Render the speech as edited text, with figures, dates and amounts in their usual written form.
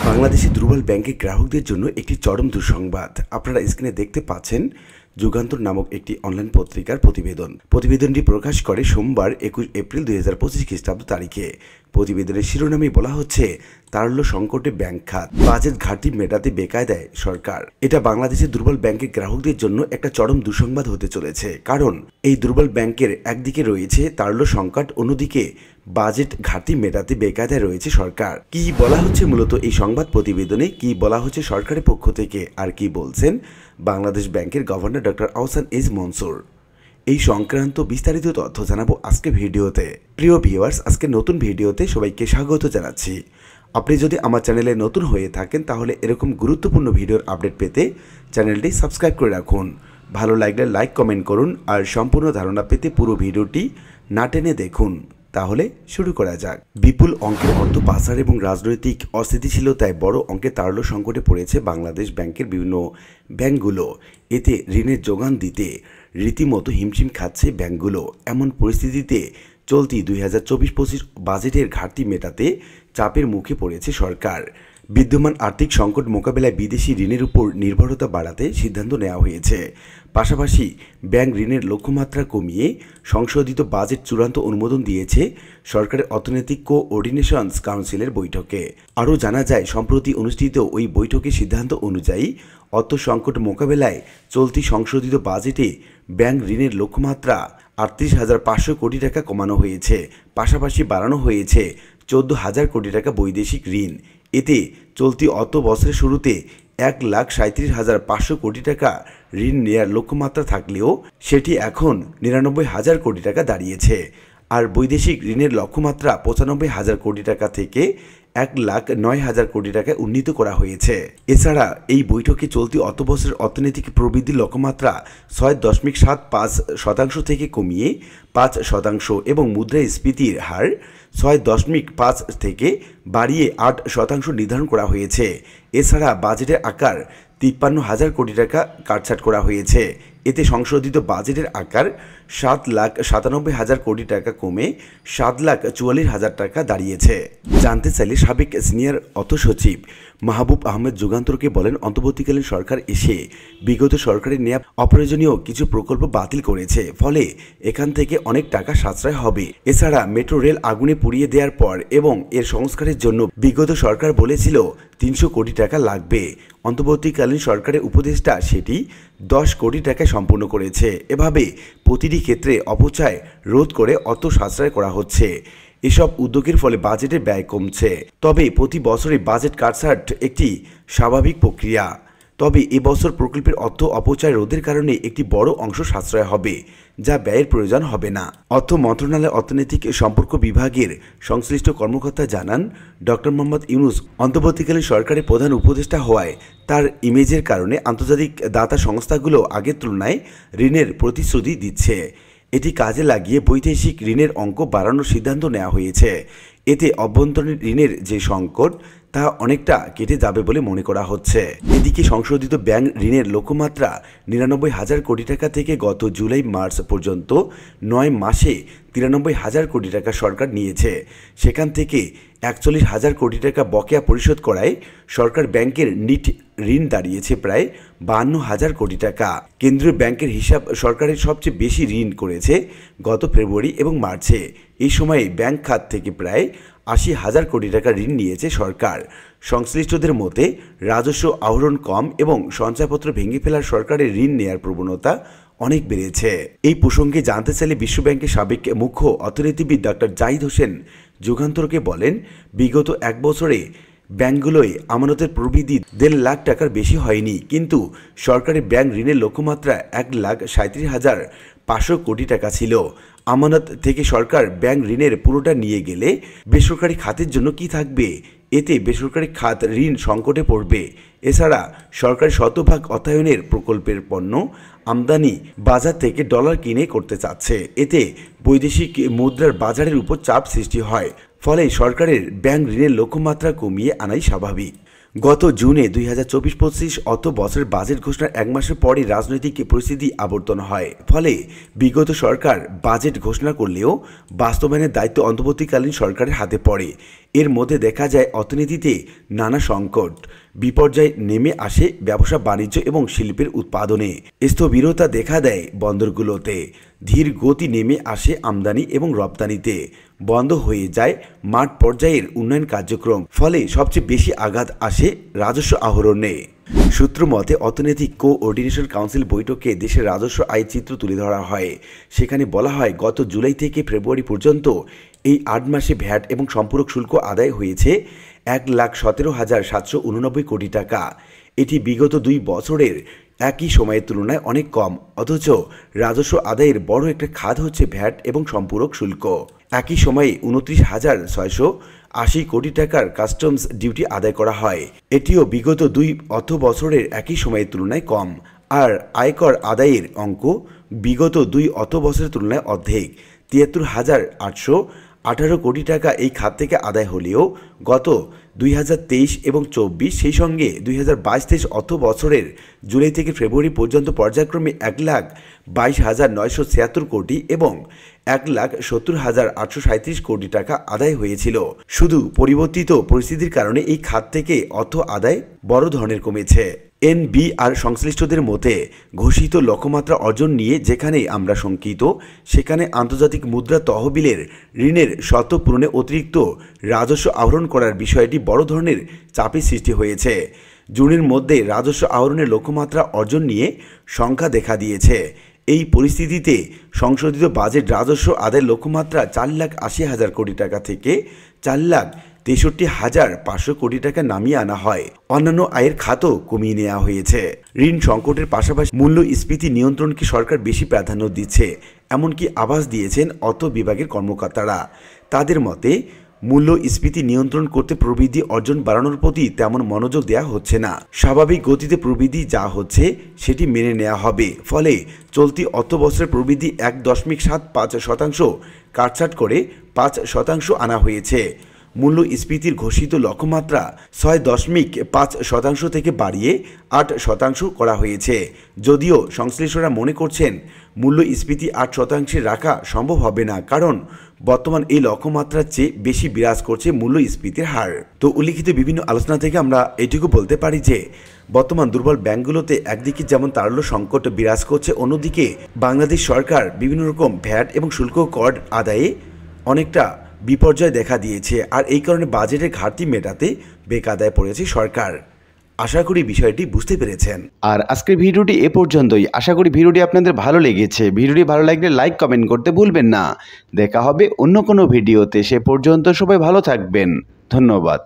বাংলাদেশি দুর্বল ব্যাংকের গ্রাহকদের জন্য একটি চরম দুঃসংবাদ। আপনারা স্ক্রিনে দেখতে পাচ্ছেন যুগান্তর নামক একটি অনলাইন পত্রিকার প্রতিবেদনটি প্রকাশ করে সোমবার 21 এপ্রিল 2025 খ্রিস্টাব্দ তারিখে। প্রতিবেদনের শিরোনামে বলা হচ্ছে, তারল্য সংকটে ব্যাংক খাত, বাজেট ঘাটতি মেটাতে বেকায়দায় সরকার। এটা বাংলাদেশের দুর্বল ব্যাংকের গ্রাহকদের জন্য একটা চরম দুঃসংবাদ হতে চলেছে। কারণ এই দুর্বল ব্যাংকের একদিকে রয়েছে তারল্য সংকট, অন্যদিকে বাজেট ঘাটতি মেটাতে বেকায়দায় রয়েছে সরকার। কি বলা হচ্ছে মূলত এই সংবাদ প্রতিবেদনে, কি বলা হচ্ছে সরকারের পক্ষ থেকে, আর কি বলছেন বাংলাদেশ ব্যাংকের governor doctor Ahsan H Mansur, এই সংক্রান্ত বিস্তারিত তথ্য জানাবো আজকে ভিডিওতে। প্রিয় ভিউয়ার্স, আজকে নতুন ভিডিওতে সবাইকে স্বাগত জানাচ্ছি। আপনি যদি আমার চ্যানেলে নতুন হয়ে থাকেন তাহলে এরকম গুরুত্বপূর্ণ ভিডিওর আপডেট পেতে চ্যানেলটি সাবস্ক্রাইব করে রাখুন। ভালো লাগলে লাইক কমেন্ট করুন, আর সম্পূর্ণ ধারণা পেতে পুরো ভিডিওটি না টেনে দেখুন। তাহলে শুরু করা যাক। বিপুল অঙ্কের অর্থ পাচার এবং রাজনৈতিক অস্থিতিশীলতায় বড় অঙ্কের তারল্য সংকটে পড়েছে বাংলাদেশ ব্যাংকের বিভিন্ন ব্যাংকগুলো। এতে ঋণের যোগান দিতে রীতিমতো হিমশিম খাচ্ছে ব্যাংকগুলো। এমন পরিস্থিতিতে চলতি 2024-25 বাজেটের ঘাটতি মেটাতে চাপের মুখে পড়েছে সরকার। বিদ্যমান আর্থিক সংকট মোকাবেলায় বিদেশি ঋণের উপর নির্ভরতা বাড়াতে সিদ্ধান্ত নেওয়া হয়েছে। পাশাপাশি ব্যাংক ঋণের লক্ষ্যমাত্রা কমিয়ে সংশোধিত বাজেট চূড়ান্ত অনুমোদন দিয়েছে সরকারের অর্থনৈতিক কোঅর্ডিনেশনস কাউন্সিলের বৈঠকে। আরও জানা যায়, সম্প্রতি অনুষ্ঠিত ওই বৈঠকের সিদ্ধান্ত অনুযায়ী অর্থ সংকট মোকাবেলায় চলতি সংশোধিত বাজেটে ব্যাংক ঋণের লক্ষ্যমাত্রা 38,500 কোটি টাকা কমানো হয়েছে। পাশাপাশি বাড়ানো হয়েছে 14,000 কোটি টাকা বৈদেশিক ঋণ। এতে চলতি অর্থ বছরের শুরুতে 1,37,500 কোটি টাকা ঋণ নেওয়ার লক্ষ্যমাত্রা থাকলেও সেটি এখন 99,000 কোটি টাকা দাঁড়িয়েছে। আর বৈদেশিক ঋণের লক্ষ্যমাত্রা 95,000 কোটি টাকা থেকে 1,09,000 কোটি টাকায় উন্নীত করা হয়েছে। এছাড়া এই বৈঠকে চলতি অর্থবছরের অর্থনৈতিক প্রবৃদ্ধির লক্ষ্যমাত্রা 6.75% থেকে কমিয়ে 5% এবং মুদ্রাস্ফীতির হার 6.5 থেকে বাড়িয়ে 8% নির্ধারণ করা হয়েছে। এছাড়া বাজেটের আকার 53,000 কোটি টাকা কাটছাঁট করা হয়েছে। এতে সংশোধিত বাজেটের আকার 7,97,000 কোটি টাকা কমে 7,44,000 টাকা দাঁড়িয়েছে। জানতে চাইলে সাবেক সিনিয়র অর্থ সচিব মাহবুব আহমেদ যুগান্তরকে বলেন, অন্তর্বর্তীকালীন সরকার এসে বিগত সরকারের নেওয়া অপ্রয়োজনীয় কিছু প্রকল্প বাতিল করেছে, ফলে এখান থেকে অনেক টাকা সাশ্রয় হবে। এছাড়া মেট্রো রেল আগুনে পুড়িয়ে দেওয়ার পর এবং এর সংস্কারের জন্য বিগত সরকার বলেছিল 300 কোটি টাকা লাগবে। অন্তর্বর্তীকালীন সরকারের উপদেষ্টা সেটি 10 কোটি টাকায় সম্পূর্ণ করেছে। এভাবে প্রতিটি ক্ষেত্রে অপচয় রোধ করে অর্থ সাশ্রয় করা হচ্ছে। এসব উদ্যোগের ফলে বাজেটের ব্যয় কমছে। তবে প্রতি বছরই বাজেট কাটছাঁট একটি স্বাভাবিক প্রক্রিয়া। তবে এবছর প্রকল্পের অর্থ অপচয় রোধের কারণে একটি বড় অংশ সাশ্রয় হবে, যা ব্যয়ের প্রয়োজন হবে না। অর্থ মন্ত্রণালয়ের অর্থনৈতিক সম্পর্ক বিভাগের সংশ্লিষ্ট কর্মকর্তা জানান, ডক্টর মোহাম্মদ ইউনূস অন্তর্বর্তীকালীন সরকারের প্রধান উপদেষ্টা হওয়ায় তার ইমেজের কারণে আন্তর্জাতিক দাতা সংস্থাগুলো আগের তুলনায় ঋণের প্রতিশ্রুতি দিচ্ছে। এটি কাজে লাগিয়ে বৈদেশিক ঋণের অঙ্ক বাড়ানোর সিদ্ধান্ত নেওয়া হয়েছে। এতে অভ্যন্তরীণ ঋণের যে সংকট তা অনেকটা কেটে যাবে বলে মনে করা হচ্ছে। এদিকে সংশোধিত ব্যাংক ঋণের লক্ষ্যমাত্রা 99,000 কোটি টাকা থেকে গত জুলাই মার্চ পর্যন্ত 9 মাসে 93,000 কোটি টাকা সরকার নিয়েছে। সেখান থেকে 41,000 কোটি টাকা বকেয়া পরিশোধ করায় সরকার ব্যাংকের নিট ঋণ দাঁড়িয়েছে প্রায় 52,000 কোটি টাকা। কেন্দ্রীয় ব্যাংকের হিসাব সরকারের সবচেয়ে বেশি ঋণ করেছে গত ফেব্রুয়ারি এবং মার্চে। এই সময়ে ব্যাংক খাত থেকে প্রায় 80,000 কোটি টাকা ঋণ নিয়েছে সরকার। সংশ্লিষ্টদের মতে রাজস্ব আহরণ কম এবং সঞ্চয়পত্র ভেঙে ফেলার সরকারের ঋণ নেয়ার প্রবণতা অনেক বেড়েছে। এই প্রসঙ্গে জানতে চাইলে বিশ্বব্যাংকের সাবেক মুখ্য অর্থনীতিবিদ ডক্টর জাহিদ হোসেন যুগান্তরকে বলেন, বিগত এক বছরে ব্যাংকগুলোয় আমানতের প্রবৃদ্ধি 1.5 লাখ টাকার বেশি হয়নি, কিন্তু সরকারি ব্যাংক ঋণের লক্ষ্যমাত্রা 1,37,500 কোটি টাকা ছিল। আমানত থেকে সরকার ব্যাংক ঋণের পুরোটা নিয়ে গেলে বেসরকারি খাতের জন্য কি থাকবে? এতে বেসরকারি খাত ঋণ সংকটে পড়বে। এছাড়া সরকারি শতভাগ অর্থায়নের প্রকল্পের পণ্য আমদানি বাজার থেকে ডলার কিনে করতে চাচ্ছে। এতে বৈদেশিক মুদ্রার বাজারের উপর চাপ সৃষ্টি হয়, ফলে সরকারের ব্যাংক ঋণের লক্ষ্যমাত্রা কমিয়ে আনাই স্বাভাবিক। গত জুনে 2024-25 অর্থ বছরের বাজেট ঘোষণার এক মাসের পরই রাজনৈতিক পরিস্থিতি আবর্তন হয়। ফলে বিগত সরকার বাজেট ঘোষণা করলেও বাস্তবায়নের দায়িত্ব অন্তর্বর্তীকালীন সরকারের হাতে পড়ে। এর মধ্যে দেখা যায় অর্থনীতিতে নানা সংকট, বিপর্যয় নেমে আসে ব্যবসা বাণিজ্য এবং শিল্পের উৎপাদনে, স্থবিরতা দেখা দেয় বন্দরগুলোতে, ধীর গতি নেমে আসে আমদানি এবং রপ্তানিতে, বন্ধ হয়ে যায় মাঠ পর্যায়ের উন্নয়ন কার্যক্রম। ফলে সবচেয়ে বেশি আঘাত আসে রাজস্ব আহরণে। সূত্র মতে অর্থনৈতিক কোঅর্ডিনেশন কাউন্সিল বৈঠকে দেশের রাজস্ব আয়ের চিত্র তুলে ধরা হয়। সেখানে বলা হয় গত জুলাই থেকে ফেব্রুয়ারি পর্যন্ত এই 8 মাসে ভ্যাট এবং সম্পূরক শুল্ক আদায় হয়েছে 1,17,789 কোটি টাকা। এটি বিগত 2 বছরের একই সময়ের তুলনায় অনেক কম। অথচ রাজস্ব আদায়ের বড় একটা খাত হচ্ছে ভ্যাট এবং সম্পূরক শুল্ক। একই সময়ে 29,680 কোটি টাকার কাস্টমস ডিউটি আদায় করা হয়। এটিও বিগত 2 অর্থ বছরের একই সময়ের তুলনায় কম। আর আয়কর আদায়ের অঙ্ক বিগত 2 অর্থ বছরের তুলনায় অর্ধেক, 73,818 কোটি টাকা এই খাত থেকে আদায় হলেও গত 2023 এবং 24 সেই সঙ্গে 2022-23 অর্থ বছরের জুলাই থেকে ফেব্রুয়ারি পর্যন্ত পর্যায়ক্রমে 1,22,976 কোটি এবং 1,70,837 কোটি টাকা আদায় হয়েছিল। শুধু পরিবর্তিত পরিস্থিতির কারণে এই খাত থেকে অর্থ আদায় বড় ধরনের কমেছে। এনবিআর সংশ্লিষ্টদের মতে ঘোষিত লক্ষ্যমাত্রা অর্জন নিয়ে যেখানে আমরা শঙ্কিত, সেখানে আন্তর্জাতিক মুদ্রা তহবিলের ঋণের শর্ত পূরণে অতিরিক্ত রাজস্ব আহরণ করার বিষয়টি বড় ধরনের চাপের সৃষ্টি হয়েছে। জুনের মধ্যে রাজস্ব আহরণের লক্ষ্যমাত্রা অর্জন নিয়ে সংখ্যা দেখা দিয়েছে। এই পরিস্থিতিতে সংশোধিত বাজেট রাজস্ব আদায়ের লক্ষ্যমাত্রা 4,80,000 কোটি টাকা থেকে 4,63,500 কোটি টাকা নামিয়ে আনা হয়। অন্যান্য আয়ের খাতও কমিয়ে নেওয়া হয়েছে। ঋণ সংকটের পাশাপাশি মূল্যস্ফীতি নিয়ন্ত্রণকে সরকার বেশি প্রাধান্য দিচ্ছে, এমনকি আভাস দিয়েছেন অর্থ বিভাগের কর্মকর্তারা। তাদের মতে মূল্যস্ফীতি নিয়ন্ত্রণ করতে প্রবৃদ্ধি অর্জন বাড়ানোর প্রতি তেমন মনোযোগ দেওয়া হচ্ছে না। স্বাভাবিক গতিতে প্রবৃদ্ধি যা হচ্ছে সেটি মেনে নেওয়া হবে। ফলে চলতি অর্থবছরের প্রবৃদ্ধি 1.75% কাটছাঁট করে 5% আনা হয়েছে। মূল্যস্ফীতির ঘোষিত লক্ষ্যমাত্রা 6.5% থেকে বাড়িয়ে 8% করা হয়েছে। যদিও সংশ্লিষ্টরা মনে করছেন মূল্যস্ফীতি 8% রাখা সম্ভব হবে না, কারণ বর্তমান এই লক্ষ্যমাত্রার চেয়ে বেশি বিরাজ করছে মূল্যস্ফীতির হার। তো উল্লিখিত বিভিন্ন আলোচনা থেকে আমরা এটুকু বলতে পারি যে বর্তমান দুর্বল ব্যাংকগুলোতে একদিকে যেমন তারল্য সংকট বিরাজ করছে, অন্যদিকে বাংলাদেশ সরকার বিভিন্ন রকম ভ্যাট এবং শুল্ক কর আদায়ে অনেকটা বিপর্যয় দেখা দিয়েছে। আর এই কারণে বাজেটের ঘাটতি মেটাতে বেকায়দায় পড়েছে সরকার। আশা করি বিষয়টি বুঝতে পেরেছেন। আর আজকের ভিডিওটি এ পর্যন্তই। আশা করি ভিডিওটি আপনাদের ভালো লেগেছে। ভিডিওটি ভালো লাগলে লাইক কমেন্ট করতে ভুলবেন না। দেখা হবে অন্য কোনো ভিডিওতে। সে পর্যন্ত সবাই ভালো থাকবেন। ধন্যবাদ।